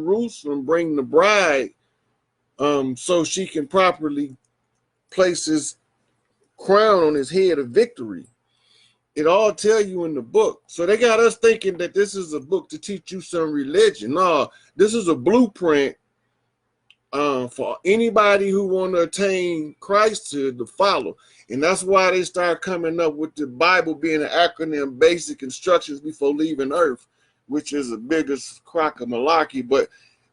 Jerusalem bring the bride so she can properly place his crown on his head of victory. It all tell you in the book. So they got us thinking that this is a book to teach you some religion. No, this is a blueprint for anybody who want to attain Christhood to follow. And that's why they start coming up with the Bible being an acronym, basic instructions before leaving earth, which is the biggest crock of malarkey. But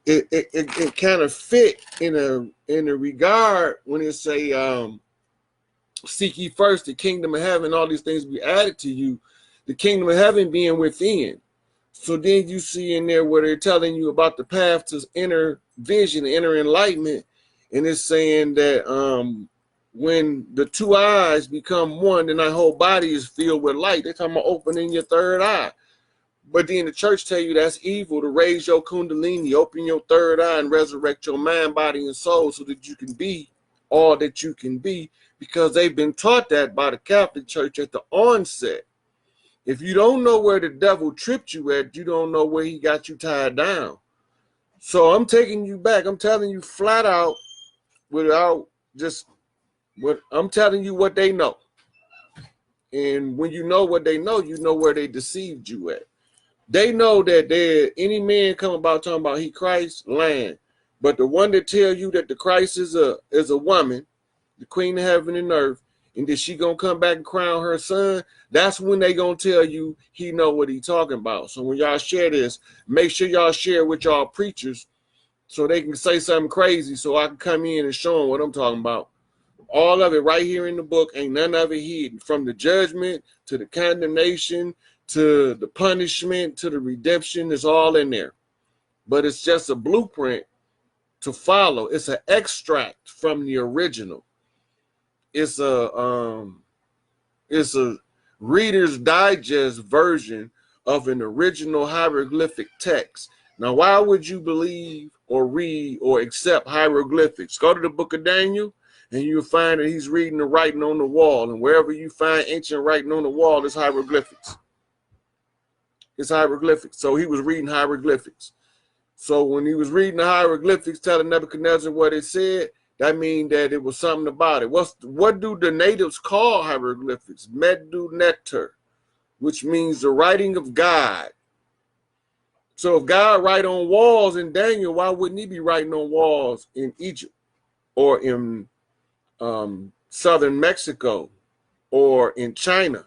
it kind of fit in a regard when it say seek ye first the kingdom of heaven, all these things be added to you, the kingdom of heaven being within. So then you see in there where they're telling you about the path to inner vision, inner enlightenment, and it's saying that when the two eyes become one, then our whole body is filled with light. They're talking about opening your third eye. But then the church tell you that's evil, to raise your kundalini, open your third eye and resurrect your mind, body, and soul so that you can be all that you can be, because they've been taught that by the Catholic Church at the onset. If you don't know where the devil tripped you at, you don't know where he got you tied down. So I'm taking you back. I'm telling you flat out, without just what I'm telling you what they know. And when you know what they know, you know where they deceived you at. They know that any man come about talking about he Christ, land. But the one that tell you that the Christ is a woman, the queen of heaven and earth, and that she gonna come back and crown her son, that's when they gonna tell you he know what he talking about. So when y'all share this, make sure y'all share with y'all preachers so they can say something crazy so I can come in and show them what I'm talking about. All of it right here in the book, ain't none of it hidden. From the judgment to the condemnation to the punishment to the redemption, it's all in there. But it's just a blueprint to follow. It's an extract from the original. It's a Reader's Digest version of an original hieroglyphic text. Now, why would you believe or read or accept hieroglyphics? Go to the book of Daniel, and you'll find that he's reading the writing on the wall. And wherever you find ancient writing on the wall, it's hieroglyphics. It's hieroglyphics. So he was reading hieroglyphics. So when he was reading the hieroglyphics, telling Nebuchadnezzar what it said, that means that it was something about it. What do the natives call hieroglyphics? Medu Neter, which means the writing of God. So if God write on walls in Daniel, why wouldn't he be writing on walls in Egypt or in southern Mexico or in China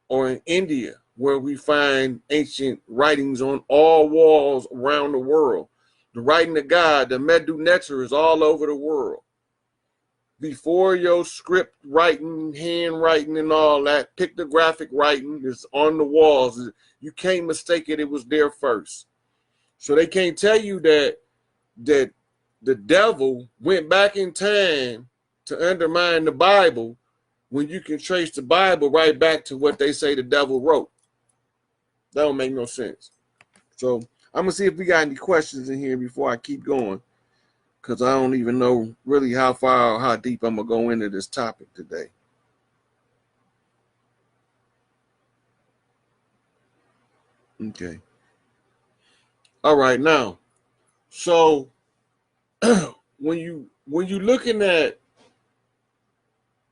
or in India, where we find ancient writings on all walls around the world? The writing of God, the Medu Neter, is all over the world. Before your script writing, handwriting, and all that, pictographic writing is on the walls. You can't mistake it. It was there first. So they can't tell you that the devil went back in time to undermine the Bible when you can trace the Bible right back to what they say the devil wrote. That don't make no sense. So I'm going to see if we got any questions in here before I keep going, because I don't even know really how far or how deep I'm going to go into this topic today. Okay. All right, now, so when you're looking at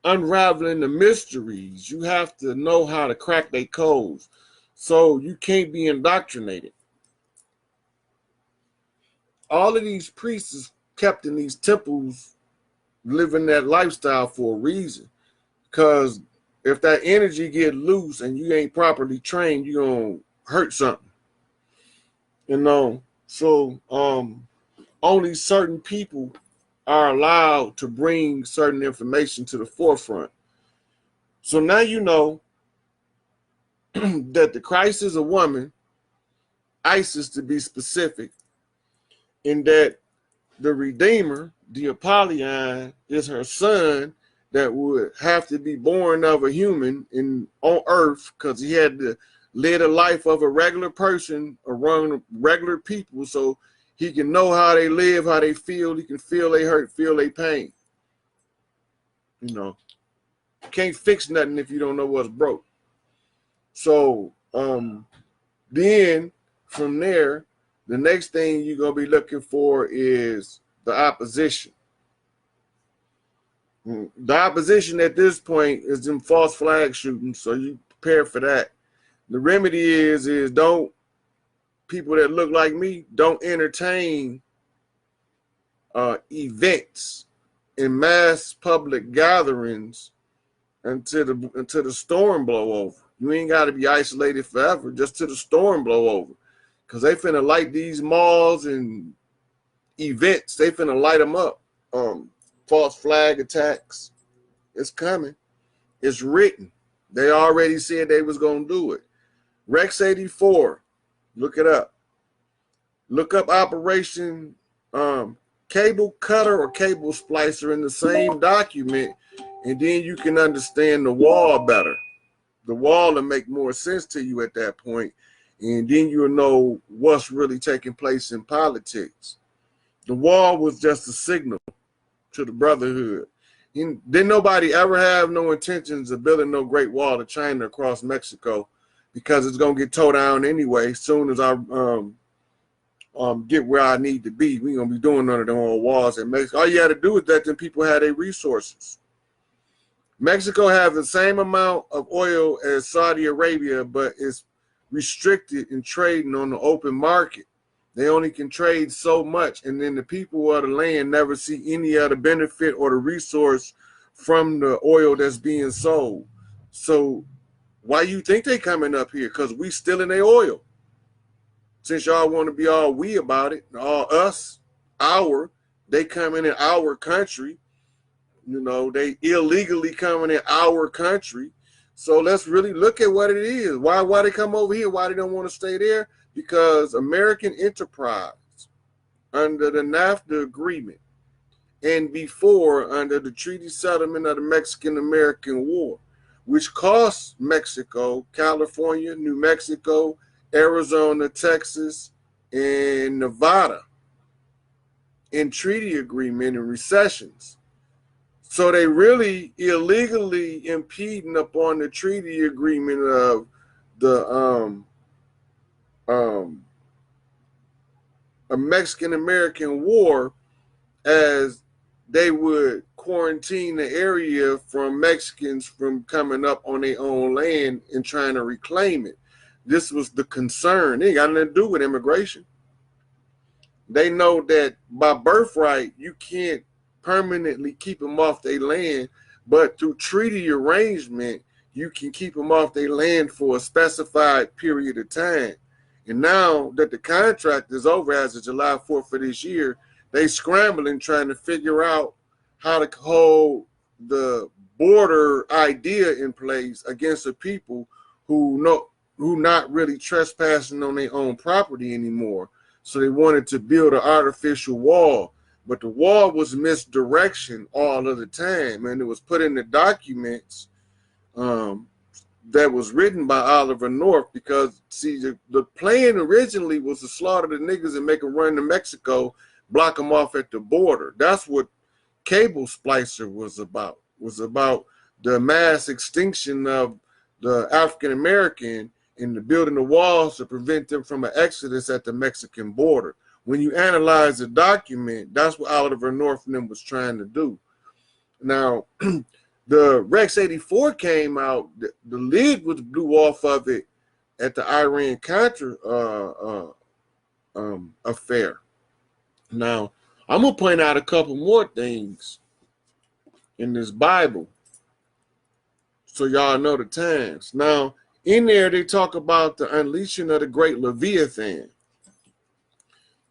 unraveling the mysteries, you have to know how to crack their codes. So you can't be indoctrinated. All of these priests is kept in these temples, living that lifestyle for a reason. Because if that energy get loose and you ain't properly trained, you're going to hurt something. You know, so only certain people are allowed to bring certain information to the forefront. So now you know that the Christ is a woman, Isis to be specific, in that the Redeemer, the Apollyon, is her son that would have to be born of a human on earth, because he had to live a life of a regular person around regular people, so he can know how they live, how they feel. He can feel they hurt, feel they pain. You know, you can't fix nothing if you don't know what's broke. So then from there, The next thing you're going to be looking for is the opposition. The opposition at this point is them false flag shooting, so you prepare for that. The remedy is don't, people that look like me, don't entertain events in mass public gatherings until the storm blow over. You ain't got to be isolated forever, just till the storm blow over. Because they finna light these malls and events, they finna light them up. False flag attacks, it's coming. It's written. They already said they was gonna do it. Rex 84, look it up. Look up Operation Cable Cutter or Cable Splicer in the same document, and then you can understand the wall better. The wall will make more sense to you at that point, and then you'll know what's really taking place in politics. The wall was just a signal to the brotherhood. Didn't nobody ever have no intentions of building no Great Wall of China across Mexico, because it's gonna get tore down anyway. As soon as I get where I need to be, we're gonna be doing none of them old walls in Mexico. All you had to do is that then people had their resources. Mexico has the same amount of oil as Saudi Arabia, but it's restricted in trading on the open market. They only can trade so much, and then the people of the land never see any other benefit or the resource from the oil that's being sold. So why you think they coming up here? Because we stealing their oil. Since y'all want to be all we about it, all us, they coming in our country. You know, they illegally coming in our country. So let's really look at what it is. Why they come over here? Why they don't want to stay there? Because American enterprise under the NAFTA agreement and before under the treaty settlement of the Mexican-American War, which cost Mexico, California, New Mexico, Arizona, Texas, and Nevada in treaty agreement and recessions. So they really illegally impeding upon the treaty agreement of the a Mexican-American War, as they would quarantine the area from Mexicans from coming up on their own land and trying to reclaim it. This was the concern. It ain't got nothing to do with immigration. They know that by birthright, you can't permanently keep them off their land, but through treaty arrangement, you can keep them off their land for a specified period of time. And now that the contract is over as of July 4th of this year, they scrambling trying to figure out how to hold the border idea in place against the people who not really trespassing on their own property anymore. So they wanted to build an artificial wall, but the wall was misdirection all of the time, and it was put in the documents that was written by Oliver North, because see, the plan originally was to slaughter the niggas and make them run to Mexico, block them off at the border. That's what Cable Splicer was about the mass extinction of the African American and the building of walls to prevent them from an exodus at the Mexican border. When you analyze the document, that's what Oliver North and them was trying to do. Now, the Rex 84 came out, the lid was blew off of it at the Iran-Contra affair. Now, I'm going to point out a couple more things in this Bible so y'all know the times. Now, in there, they talk about the unleashing of the great Leviathan.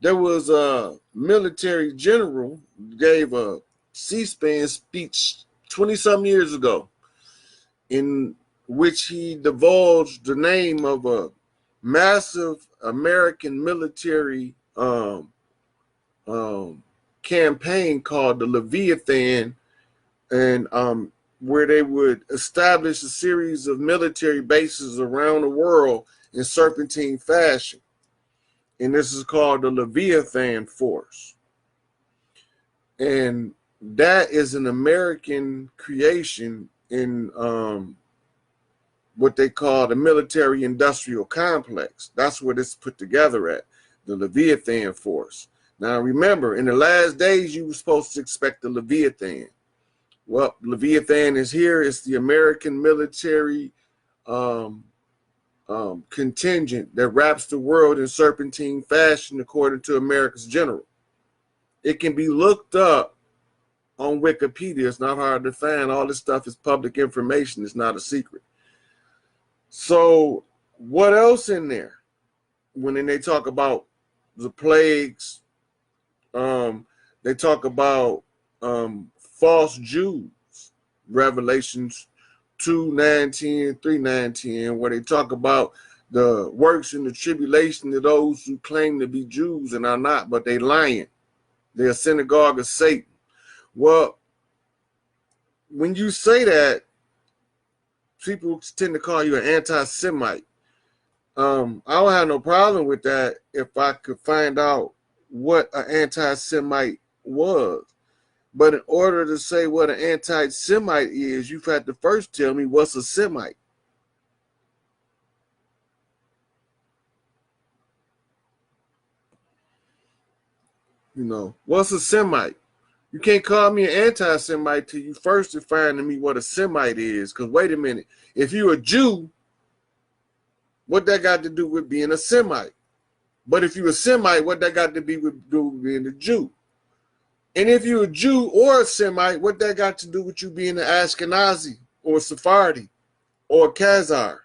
There was a military general gave a C-SPAN speech 20-some years ago, in which he divulged the name of a massive American military campaign called the Leviathan, and where they would establish a series of military bases around the world in serpentine fashion. And this is called the Leviathan Force. And that is an American creation in what they call the military industrial complex. That's where it's put together at. the Leviathan force. Now remember, in the last days, you were supposed to expect the Leviathan. Well, Leviathan is here. It's the American military contingent that wraps the world in serpentine fashion, according to America's general. It can be looked up on Wikipedia. It's not hard to find. All this stuff is public information. It's not a secret. So what else in there? When they talk about the plagues, they talk about false Jews, Revelations 2:9-10, 3:9-10, where they talk about the works and the tribulation of those who claim to be Jews and are not, but they lying. They're a synagogue of Satan. Well, when you say that, people tend to call you an anti-Semite. I don't have no problem with that if I could find out what an anti-Semite was. But in order to say what an anti-Semite is, you've had to first tell me what's a Semite. You know, what's a Semite? You can't call me an anti-Semite till you first define to me what a Semite is. Because wait a minute, if you're a Jew, what that got to do with being a Semite? But if you're a Semite, what that got to do with being a Jew? And if you're a Jew or a Semite, what that got to do with you being an Ashkenazi or a Sephardi or a Khazar?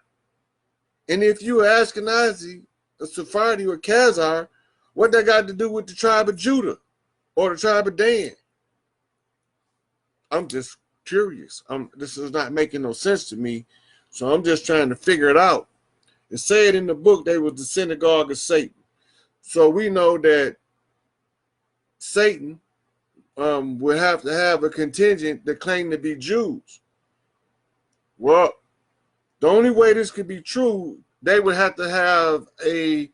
And if you're an Ashkenazi, a Sephardi, or a Khazar, what that got to do with the tribe of Judah or the tribe of Dan? I'm just curious. This is not making no sense to me, so I'm just trying to figure it out. It said in the book they was the synagogue of Satan. So we know that Satan would have to have a contingent that claim to be Jews. Well, the only way this could be true, they would have to have a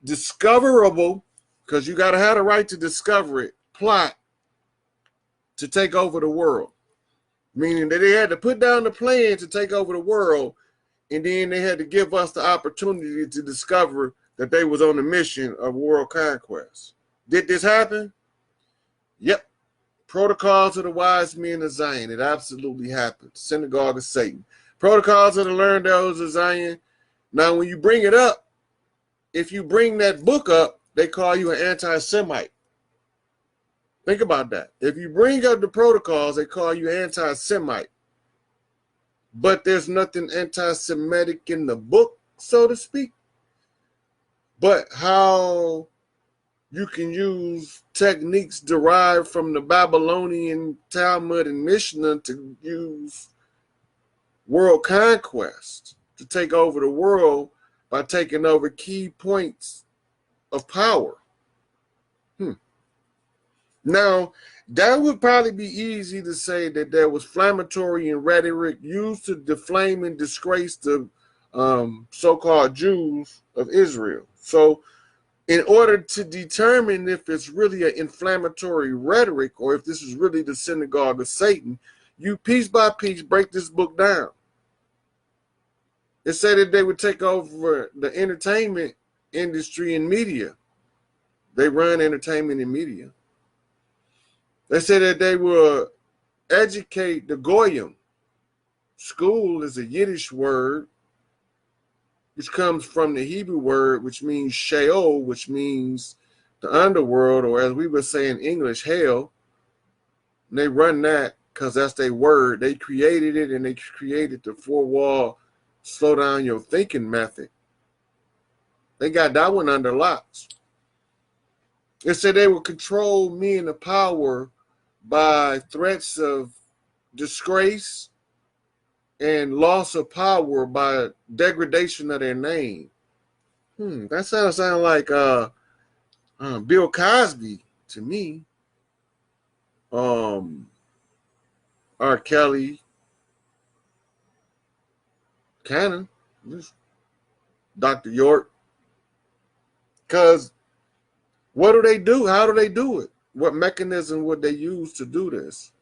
discoverable, because you got to have the right to discover it, plot to take over the world. Meaning that they had to put down the plan to take over the world, and then they had to give us the opportunity to discover that they was on a mission of world conquest. Did this happen? Yep. Protocols of the wise men of Zion. It absolutely happened. Synagogue of Satan. Protocols of the learned elders of Zion. Now, when you bring it up, if you bring that book up, they call you an anti-Semite. Think about that. If you bring up the protocols, they call you anti-Semite. But there's nothing anti-Semitic in the book, so to speak. But how you can use techniques derived from the Babylonian Talmud and Mishnah to use world conquest, to take over the world by taking over key points of power. Now, that would probably be easy to say that there was flammatory and rhetoric used to defame and disgrace the so-called Jews of Israel. So in order to determine if it's really an inflammatory rhetoric or if this is really the synagogue of Satan, you piece by piece break this book down. It said that they would take over the entertainment industry and media. They run entertainment and media. They said that they will educate the Goyim. School is a Yiddish word, which comes from the Hebrew word, which means Sheol, which means the underworld, or as we would say in English, hell. And they run that because that's their word. They created it, and they created the four-wall, slow down your thinking method. They got that one under locks. They said they will control men of power by threats of disgrace and loss of power by degradation of their name. That sounds like Bill Cosby to me. R. Kelly, kind of. Dr. York. Because what do they do? How do they do it? What mechanism would they use to do this?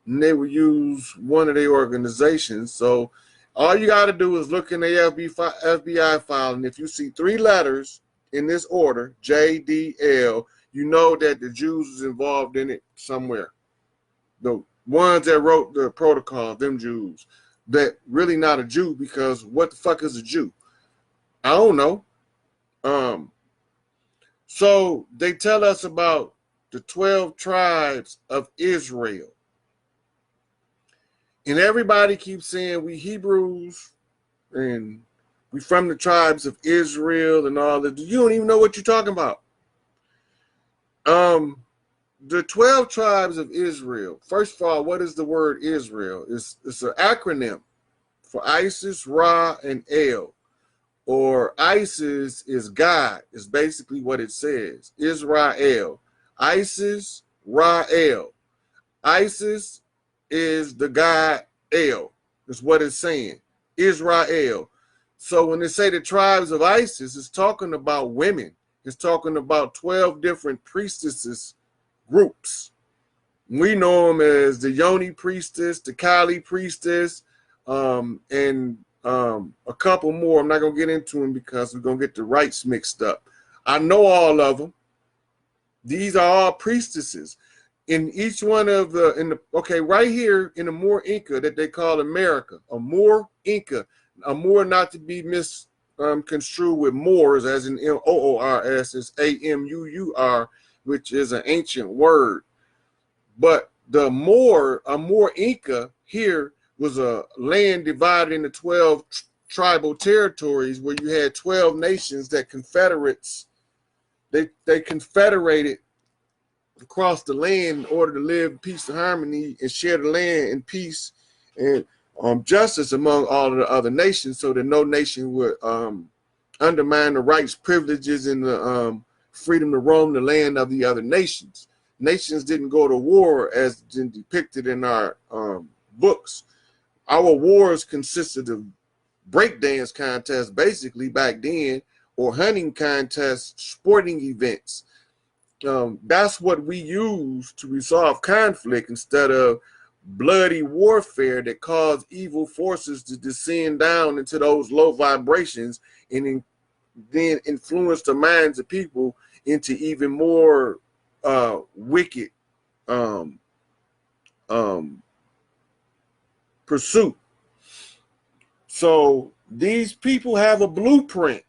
And they would use one of their organizations. So all you got to do is look in the FBI file, and if you see 3 letters in this order, J, D, L, you know that the Jews was involved in it somewhere. The ones that wrote the protocol, them Jews, that really not a Jew, because what the fuck is a Jew? I don't know. So they tell us about the 12 tribes of Israel. And everybody keeps saying we Hebrews and we from the tribes of Israel and all that. You don't even know what you're talking about. The 12 tribes of Israel. First of all, what is the word Israel? It's an acronym for Isis, Ra, and El. Or Isis is God, is basically what it says. Israel. Isis, Ra-El. Isis is the God El, is what it's saying. Israel. So when they say the tribes of Isis, it's talking about women. It's talking about 12 different priestesses groups. We know them as the Yoni priestess, the Kali priestess, and a couple more. I'm not going to get into them because we're going to get the rights mixed up. I know all of them. These are all priestesses. In each one of okay, right here in the Moor Inca that they call America, a Moor Inca, a Moor not to be misconstrued with Moors, as in M-O-O-R-S, it's A-M-U-U-R, which is an ancient word. But the Moor, a Moor Inca here was a land divided into 12 tribal territories where you had 12 nations that confederates, they confederated across the land in order to live in peace and harmony and share the land in peace and justice among all of the other nations, so that no nation would undermine the rights, privileges, and the freedom to roam the land of the other nations. Nations didn't go to war as depicted in our books. Our wars consisted of breakdance contests, basically, back then, or hunting contests, sporting events. That's what we use to resolve conflict instead of bloody warfare that caused evil forces to descend down into those low vibrations and then influence the minds of people into even more wicked pursuit. So these people have a blueprint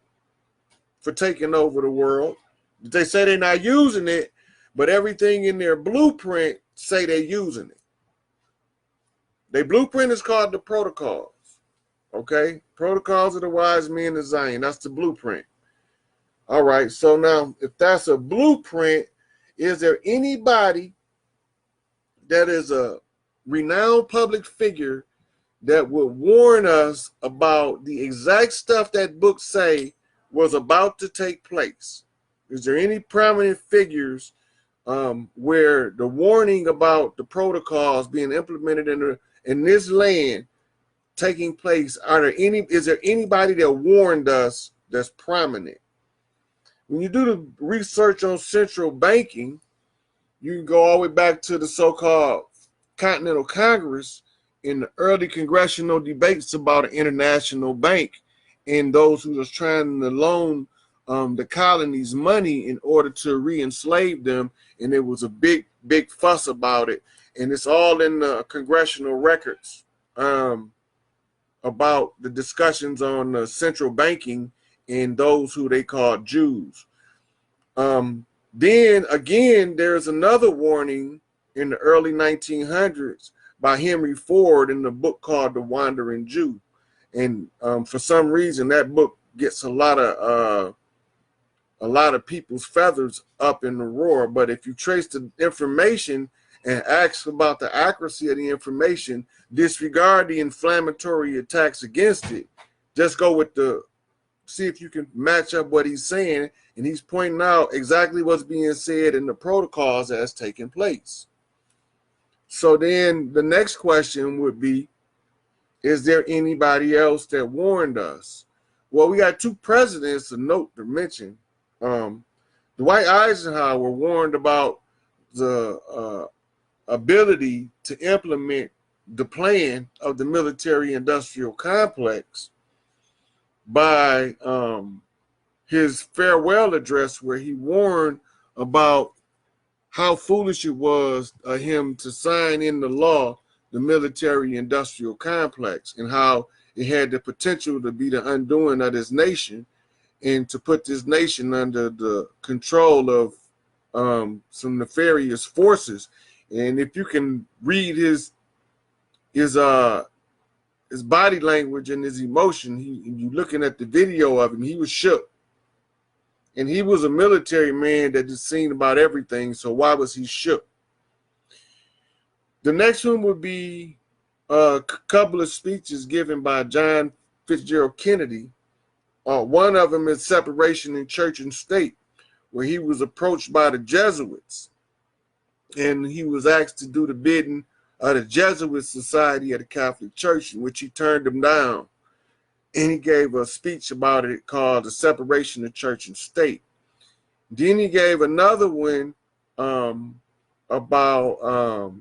for taking over the world. They say they're not using it, but everything in their blueprint say they're using it. Their blueprint is called the protocols. Okay? Protocols of the wise men of Zion. That's the blueprint. All right. So now, if that's a blueprint, is there anybody that is a renowned public figure that would warn us about the exact stuff that books say was about to take place? Is there any prominent figures where the warning about the protocols being implemented in this land taking place? Is there anybody that warned us that's prominent? When you do the research on central banking, you can go all the way back to the so-called Continental Congress in the early congressional debates about an international bank and those who was trying to loan the colonies money in order to re-enslave them, and there was a big fuss about it, and it's all in the congressional records about the discussions on central banking and those who they call Jews. Then again, there's another warning in the early 1900s by Henry Ford in the book called The Wandering Jew, and for some reason that book gets a lot of people's feathers up in the roar. But if you trace the information and ask about the accuracy of the information, disregard the inflammatory attacks against it, just go with see if you can match up what he's saying, and he's pointing out exactly what's being said in the protocols that's taking place. So then the next question would be, is there anybody else that warned us? Well, we got two presidents to note to mention. Dwight Eisenhower warned about the ability to implement the plan of the military-industrial complex by his farewell address, where he warned about how foolish it was of him to sign in the law the military-industrial complex, and how it had the potential to be the undoing of this nation and to put this nation under the control of some nefarious forces. And if you can read his body language and his emotion, you looking at the video of him, he was shook. And he was a military man that had seen about everything, so why was he shook? The next one would be a couple of speeches given by John Fitzgerald Kennedy. One of them is Separation in Church and State, where he was approached by the Jesuits, and he was asked to do the bidding of the Jesuit Society of the Catholic Church, in which he turned them down. And he gave a speech about it called The Separation of Church and State. Then he gave another one about